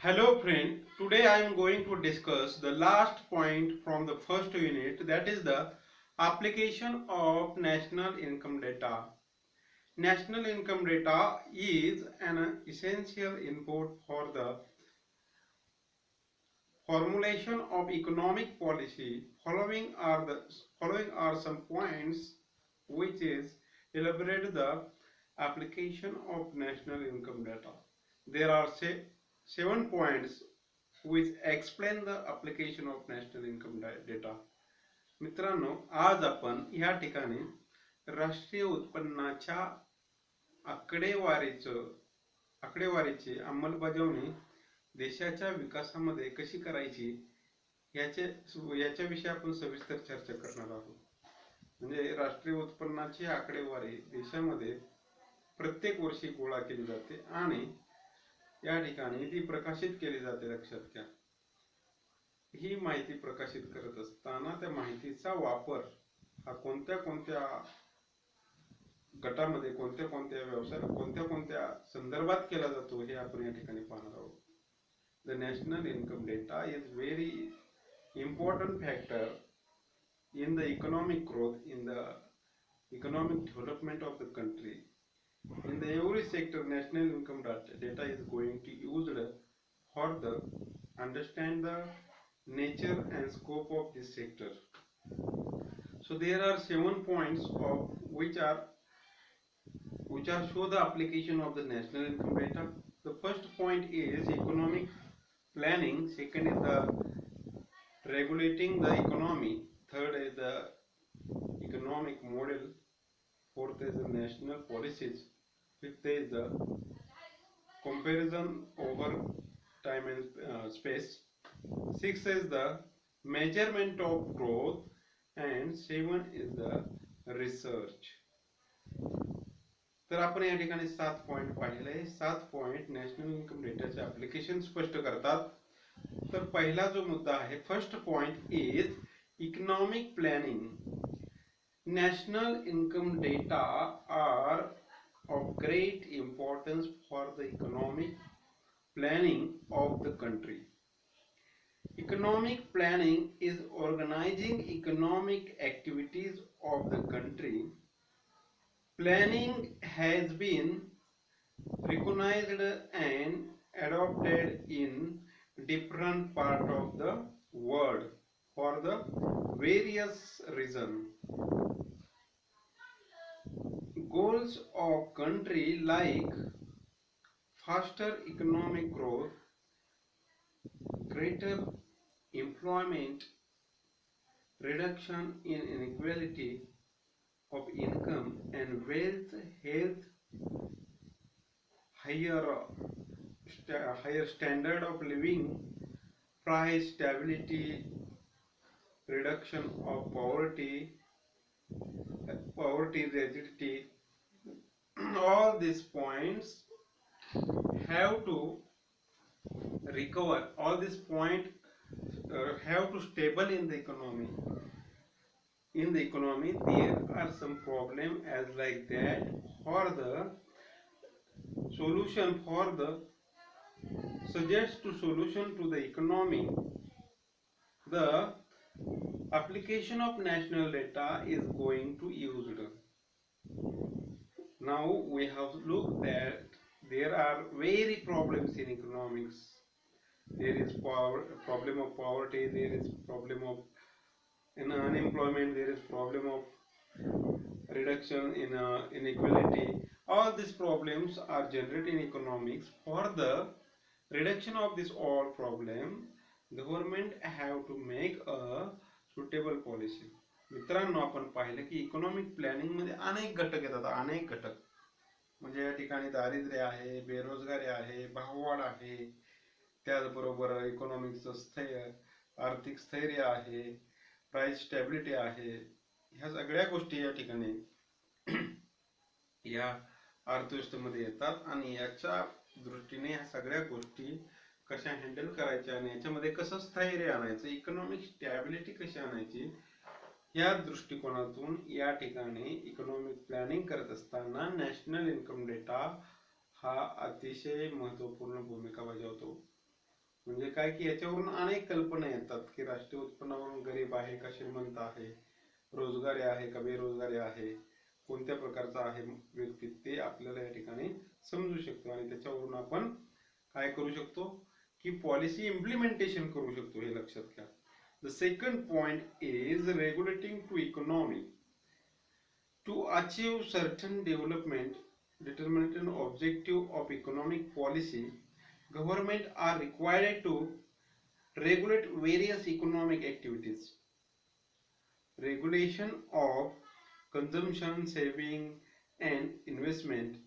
Hello friend, today I am going to discuss the last point from the first unit, that is the application of national income data. National income data is an essential input for the formulation of economic policy. Following are some points which is elaborate the application of national income data. There are 7 points which explain the application of national income data. मित्रांनो, आज आपण या ठिकाणी राष्ट्रीय उत्पन्नाच्या आकडेवारीची अंमलबजावणी देशाच्या विकासामध्ये कशी करायची याच्याविषयी आपण सविस्तर चर्चा करणार आहोत. म्हणजे राष्ट्रीय उत्पन्नाची आकडेवारी देशामध्ये प्रत्येक वर्षी गोळा केली जाते आणि या ठिकाणी ती प्रकाशित केली जाते. लक्षात घ्या, ही माहिती प्रकाशित करत असताना त्या माहितीचा वापर हा कोणत्या कोणत्या गटामध्ये, कोणत्या कोणत्या व्यवसायात, कोणत्या कोणत्या संदर्भात केला जातो हे आपण या ठिकाणी पाहणार आहोत. The national income data is very important factor in the economic growth, in the economic development of the country. In the every sector, national income data is going to used for the understand the nature and scope of this sector. So there are 7 points of which are show the application of the national income data. The first point is economic planning. Second is the regulating the economy. Third is the economic model. Fourth is the national policies. Fifth is the comparison over time and space. Sixth is the measurement of growth, and seven is the research. तर आपण या ठिकाणी 7 point पाहिले. 7 point national income डेटाचे application स्पष्ट करतात. तर पहिला जो मुद्दा आहे, first point is economic planning. National income data are of great importance for the economic planning of the country. Economic planning is organizing economic activities of the country. Planning has been recognized and adopted in different parts of the world for the various reasons. Goals of country like faster economic growth, greater employment, reduction in inequality of income and wealth, health, higher standard of living, price stability, reduction of poverty, rigidity, all these points have to recover. All these points have to stable in the economy. In the economy, there are some problem as like that. For the solution, for the suggest to solution to the economy, the application of national data is going to used. Now we have looked that there are very problems in economics. There is problem of poverty, there is problem of unemployment, there is problem of reduction in inequality. All these problems are generated in economics. For the reduction of this all problem, government have to make a suitable policy. मित्रांनो, आपण पाहिलं की economic planning मध्ये अनेक घटक येतात. अनेक घटक म्हणजे या ठिकाणी दारिद्र्य आहे, बेरोजगारी आहे, भाववाढ आहे, त्याचबरोबर इकॉनॉमिकचं स्थैर्य, आर्थिक स्थैर्य आहे, प्राइस स्टॅबिलिटी आहे. ह्या सगळ्या गोष्टी या ठिकाणी या अर्थव्यवस्थेमध्ये येतात आणि याच्या दृष्टीने ह्या सगळ्या गोष्टी कशा हँडल करायच्या आणि याच्यामध्ये कसं स्थैर्य आणायचं, इकॉनॉमिक स्टॅबिलिटी कशी आणायची, या दृष्टिकोनातून या ठिकाणी इकॉनॉमिक प्लॅनिंग करत असताना नॅशनल इन्कम डेटा हा अतिशय महत्त्वपूर्ण भूमिका बजावतो. काय की याच्यावरून अनेक कल्पना येतात की राष्ट्रीय उत्पन्नावरून गरीब आहे का श्रीमंत आहे, रोजगारी आहे का बेरोजगारी आहे, कोणत्या प्रकारचा आहे व्यक्ती, ते आपल्याला या ठिकाणी समजू शकतो आणि त्याच्यावरून आपण काय करू शकतो की पॉलिसी इम्प्लिमेंटेशन करू शकतो, हे लक्षात घ्या. The second point is regulating to economy. To achieve certain development determinant objective of economic policy, government are required to regulate various economic activities. Regulation of consumption, saving, and investment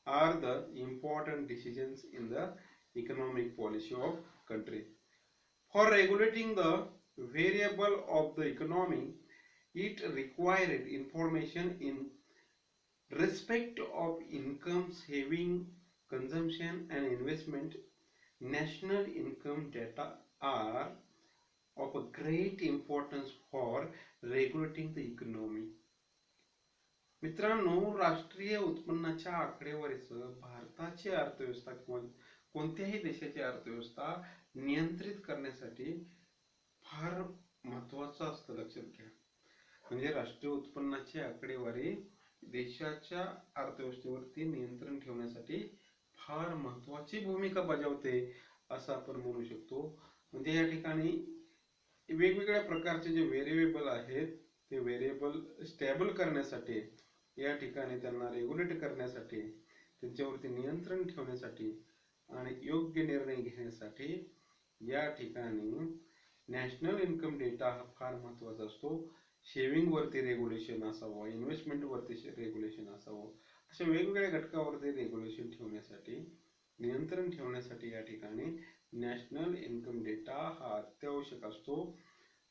are the important decisions in the economic policy of country. For regulating the variable of the economy, it required information in respect of income, saving, consumption, and investment. National income data are of a great importance for regulating the economy. मित्रांनो, राष्ट्रीय उत्पन्नाच्या आकडेवारीसह भारताची अर्थव्यवस्था किंवा कोणत्याही देशाची अर्थव्यवस्था नियंत्रित करण्यासाठी फार महत्वाचं असतं, लक्षात घ्या. म्हणजे राष्ट्रीय उत्पन्नाची आकडेवारी देशाच्या अर्थव्यवस्थेवरती नियंत्रण ठेवण्यासाठी फार महत्वाची भूमिका बजावते असं आपण म्हणू शकतो. म्हणजे या ठिकाणी वेगवेगळ्या प्रकारचे जे व्हेरिएबल आहेत ते व्हेरिएबल स्टेबल करण्यासाठी, या ठिकाणी त्यांना रेग्युलेट करण्यासाठी, त्यांच्यावरती नियंत्रण ठेवण्यासाठी आणि योग्य निर्णय घेण्यासाठी या ठिकाणी नॅशनल इन्कम डेटा हा फार महत्वाचा असतो. सेविंग वरती रेग्युलेशन असावं, इन्व्हेस्टमेंट वरती रेग्युलेशन असावं, अशा वेगवेगळ्या घटकावरती रेग्युलेशन ठेवण्यासाठी, नियंत्रण ठेवण्यासाठी या ठिकाणी नॅशनल इन्कम डेटा हा अत्यावश्यक असतो.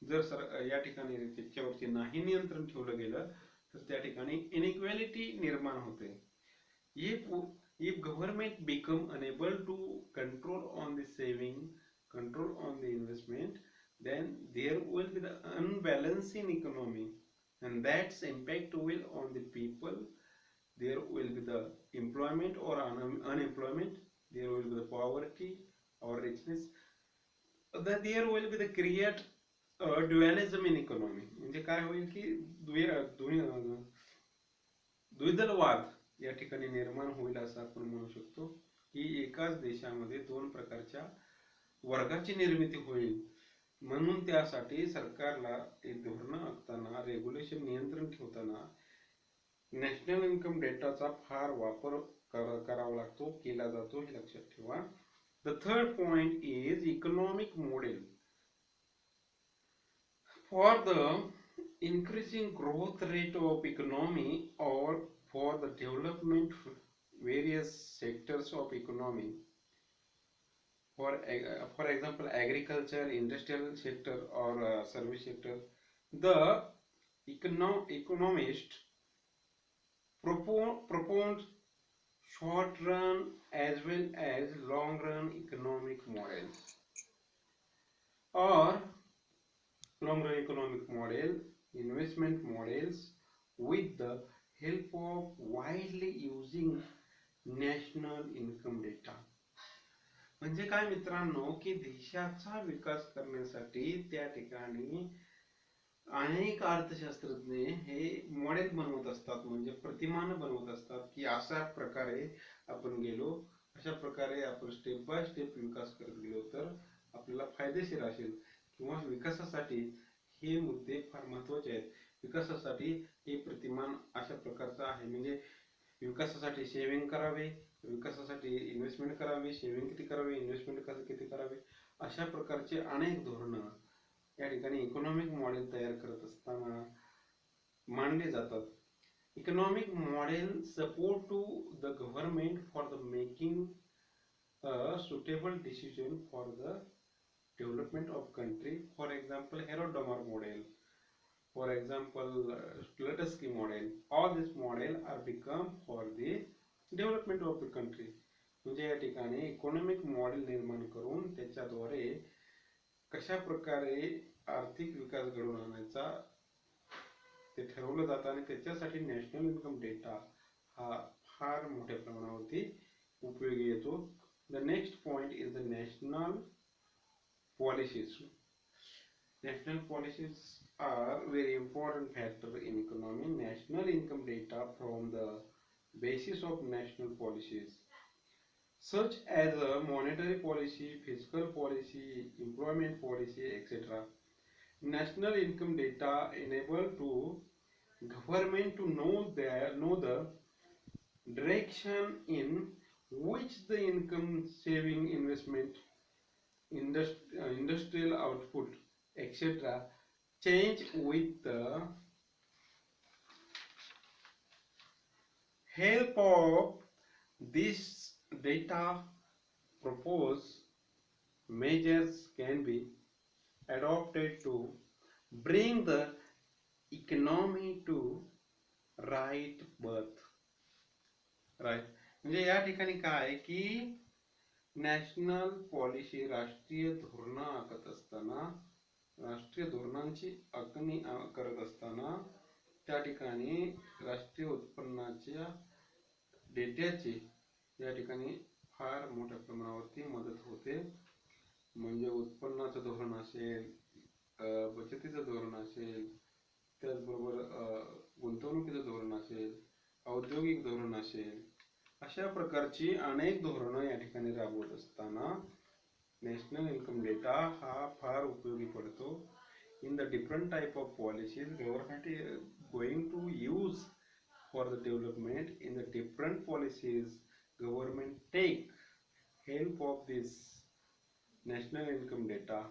जर या ठिकाणी त्याच्यावरती नाही नियंत्रण ठेवलं गेलं तर त्या ठिकाणी इनइक्वालिटी निर्माण होते. If government become unable to control on the saving, control on the investment, then there will be the unbalance in economy, and that's impact will on the people. There will be the employment or unemployment. There will be the poverty or richness. There will be the create dualism in economy. म्हणजे काय होईल की द्विदलवाद या ठिकाणी निर्माण होईल असं आपण म्हणू शकतो की एकाच देशामध्ये दोन प्रकारच्या वर्गाची निर्मिती होईल. म्हणून त्यासाठी सरकारला एक धोरण आखताना, रेग्युलेशन नियंत्रण ठेवताना नॅशनल इन्कम डेटाचा फार वापर करावा लागतो, केला जातो, हे लक्षात ठेवा. The third point is economic model. For the increasing growth rate of economy or for the development various sectors of economy, for example agriculture, industrial sector, or service sector, the economist propose short run as well as long run economic models, or long run economic model, investment models with the help of widely using national income data. म्हणजे काय मित्रांनो की देशाचा विकास करण्यासाठी त्या ठिकाणी अनेक अर्थशास्त्रज्ञ हे मॉडेल बनवत असतात, म्हणजे प्रतिमान बनवत असतात की अशा प्रकारे आपण गेलो, अशा प्रकारे आपण स्टेप बाय स्टेप विकास करत गेलो तर आपल्याला फायदेशीर असेल. किंवा विकासासाठी हे मुद्दे फार महत्वाचे आहेत. विकासासाठी हे प्रतिमान अशा प्रकारचं आहे. म्हणजे विकासासाठी सेव्हिंग करावे, विकासासाठी इन्व्हेस्टमेंट करावी, सेव्हिंग किती करावे, इन्व्हेस्टमेंट किती करावे, अशा प्रकारचे अनेक धोरणं या ठिकाणी इकॉनॉमिक मॉडेल तयार करत असताना मांडले जातात. Economic model support to the government for the making suitable decision for the development of country. For example, Harrod-Domar model, for example, Slutsky model. All these model are become for the development of the country. म्हणजे या ठिकाणी economic model निर्माण करून त्याच्याद्वारे कशा प्रकारे आर्थिक विकास घडवून आणायचा ते ठरवलं जातं आणि त्याच्यासाठी नॅशनल इन्कम डेटा हा फार मोठ्या प्रमाणावरती उपयोगी येतो. The next point is the national policies. National policies are very important factor in economy. National income data from the basis of national policies such as a monetary policy, fiscal policy, employment policy, etc. National income data enable to government to know the direction in which the income saving investment industrial output etc change with the help of this data. Proposed measures can be adopted to bring the economy to right birth. Right म्हणजे या ठिकाणी काय की national policy राष्ट्रीय धोरण आखत असताना राष्ट्रीय धोरणांची आखणी करत असताना त्या ठिकाणी राष्ट्रीय उत्पन्नाच्या डेट्याची या ठिकाणी फार मोठ्या प्रमाणावरती मदत होते. म्हणजे उत्पन्नाचं धोरण असेल, बचतीचं धोरण असेल, त्याचबरोबर गुंतवणुकीचं धोरण असेल, औद्योगिक धोरण असेल, अशा प्रकारची अनेक धोरणं या ठिकाणी राबवत असताना नॅशनल इन्कम डेटा हा फार उपयोगी पडतो. In the different type of policies government is going to use for the development. In the different policies government take help of this national income data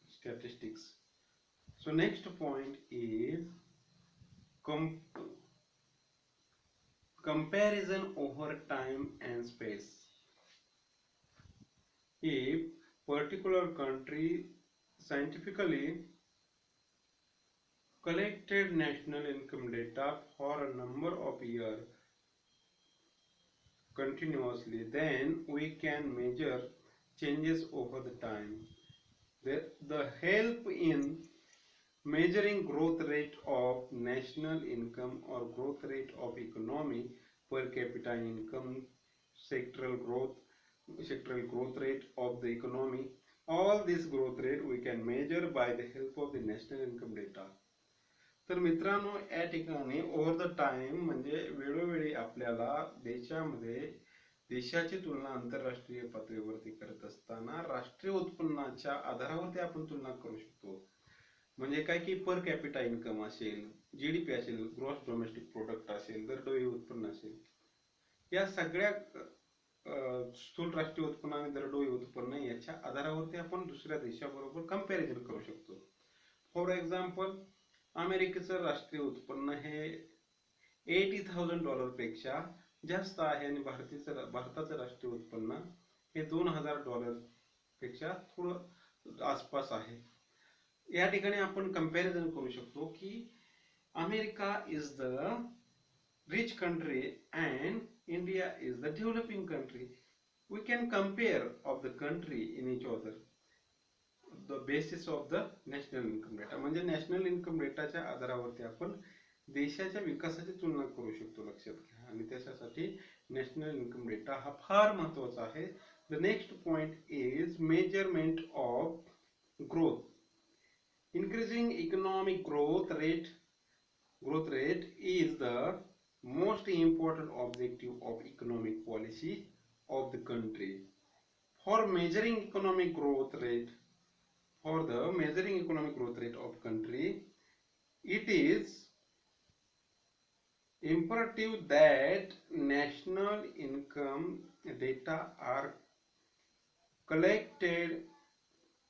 statistics. So next point is comparison over time and space. If particular country scientifically collected national income data for a number of years continuously, then we can measure changes over the time. The help in measuring growth rate of national income or growth rate of economy, per capita income, sectoral growth rate of the economy, all this growth rate we can measure by the help of the national income data. तर मित्रांनो या ठिकाणी over the time म्हणजे वेळोवेळी आपल्याला देशाची तुलना आंतरराष्ट्रीय पातळीवरती करत असताना राष्ट्रीय उत्पन्नाच्या आधारावरती आपण तुलना करू शकतो. म्हणजे काय की पर कॅपिटा इन्कम असेल, जीडीपी असेल, ग्रॉस डोमेस्टिक प्रोडक्ट असेल, दरडोई उत्पन्न असेल, या सगळ्या स्थूल राष्ट्रीय उत्पन्न आणि दरडोई उत्पन्न याच्या आधारावरती आपण दुसऱ्या देशाबरोबर कंपॅरिझन करू शकतो. फॉर एक्झाम्पल अमेरिकेचं राष्ट्रीय उत्पन्न हे $80,000 पेक्षा जास्त आहे आणि भारताचं राष्ट्रीय उत्पन्न हे $2,000 पेक्षा थोडं आसपास आहे. या ठिकाणी आपण कंपॅरिझन करू शकतो की America is the rich country and India is the developing country. We can compare of the country in each other the basis of the national income data. म्हणजे नॅशनल इन्कम डेटाच्या आधारावरती आपण देशाच्या विकासाची तुलना करू शकतो, लक्षात घ्या. आणि त्याच्यासाठी नॅशनल इन्कम डेटा हा फार महत्वाचा आहे. The next point is measurement of growth. Increasing economic growth rate is the most important objective of economic policy of the country. For measuring economic growth rate of country, it is imperative that national income data are collected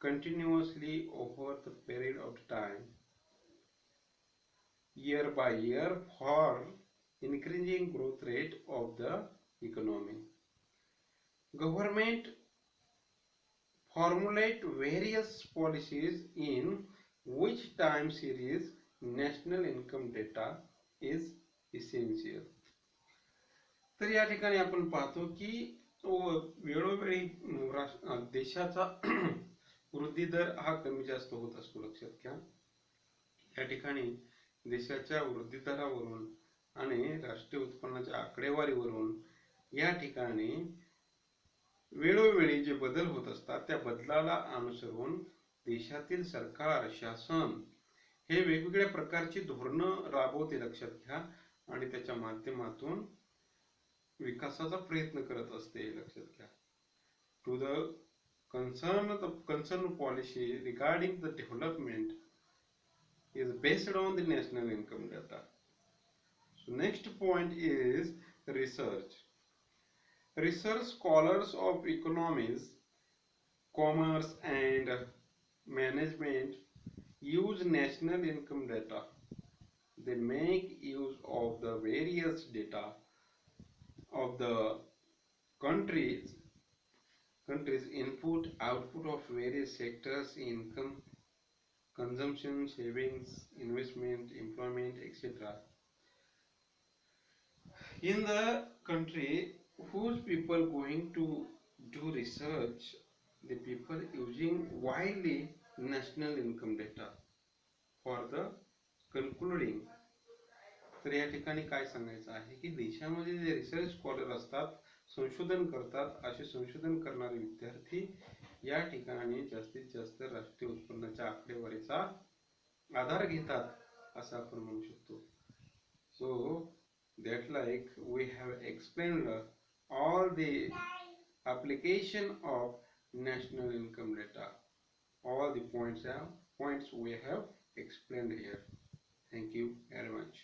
continuously over the period of time, year by year, for increasing growth rate of the economy. Government formulate various policies in which time series national income data is essential. तर या ठिकाणी आपण पाहतो की वेळोवेळी देशाचा वृद्धी दर हा कमी जास्त होत असतो, लक्षात घ्या. या ठिकाणी देशाच्या वृद्धी दरावरून आणि राष्ट्रीय उत्पन्नाच्या आकडेवारीवरून या ठिकाणी वेळोवेळी जे बदल होत असतात त्या बदलाला अनुसरून देशातील सरकार शासन हे वेगवेगळ्या प्रकारची धोरणं राबवते लक्षात घ्या आणि त्याच्या माध्यमातून विकासाचा प्रयत्न करत असते लक्षात घ्या. To the concern policy regarding the development is based on the national income data. So next point is research. Research scholars of economics, commerce and management use national income data. They make use of the various data of the countries input output of various sectors, income, consumption, savings, investment, employment, etc. In the country whose people going to do research, the people using widely national income data for the concluding. तर या ठिकाणी काय सांगायचं आहे की देशामध्ये जे research scholar असतात, संशोधन करतात, असे संशोधन करणारे विद्यार्थी या ठिकाणी जास्तीत जास्त राष्ट्रीय उत्पन्नाच्या आकडेवारीचा आधार घेतात असं आपण म्हणू शकतो. सो that like we have explained all the application of national income data, all the points we have explained here. Thank you very much.